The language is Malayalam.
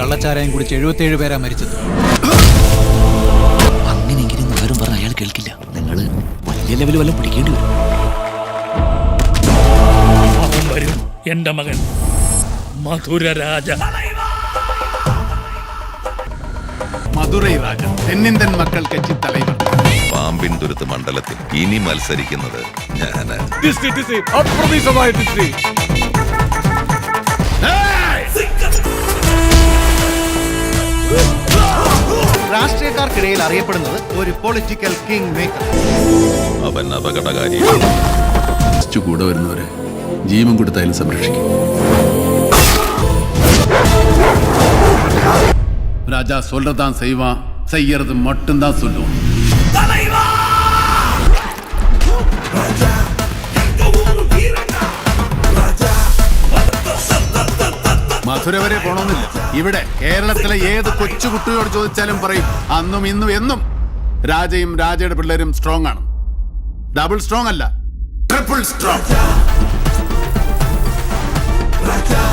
കള്ളച്ചാരായം കുടിച്ച് 77 പേരാ മരിച്ചത്. അങ്ങനെയെങ്കിലും വേറും പറഞ്ഞ അയാൾ കേൾക്കില്ല. നിങ്ങൾ വലിയ ലെവൽ വല്ലതും പിടിക്കേണ്ടി വരും. അവൻ വരും, എന്റെ മകൻ മധുരരാജ. മധുരൈ രാജ, തെന്നിന്തൻ മക്കൾ കച്ചി തലൈവർ. പാമ്പിൻ തുരുത്ത് മണ്ഡലത്തിൽ ഇനി മത്സരിക്കുന്നത് ഞാന്. രാഷ്ട്രീയക്കാർക്കിടയിൽ അറിയപ്പെടുന്നത് ഒരു പൊളിറ്റിക്കൽ കിങ് മേക്കർ. അവൻ അപകടകാരി. കൂടെ വരുന്നവരെ ജീവൻ കൊടുത്തായാലും സംരക്ഷിക്കും. ராஜா சொல்றதான் செய்வான், செய்யறது மட்டும்தான் சொல்லுவான். മധുര വരെ പോണമെന്നില്ല. ഇവിടെ കേരളത്തിലെ ഏത് കൊച്ചുകുട്ടിയോട് ചോദിച്ചാലും പറയും അന്നും ഇന്നും എന്നും രാജയും രാജയുടെ പിള്ളേരും സ്ട്രോങ് ആണ്. ഡബിൾ സ്ട്രോങ് അല്ല, ട്രിപ്പിൾ സ്ട്രോങ്.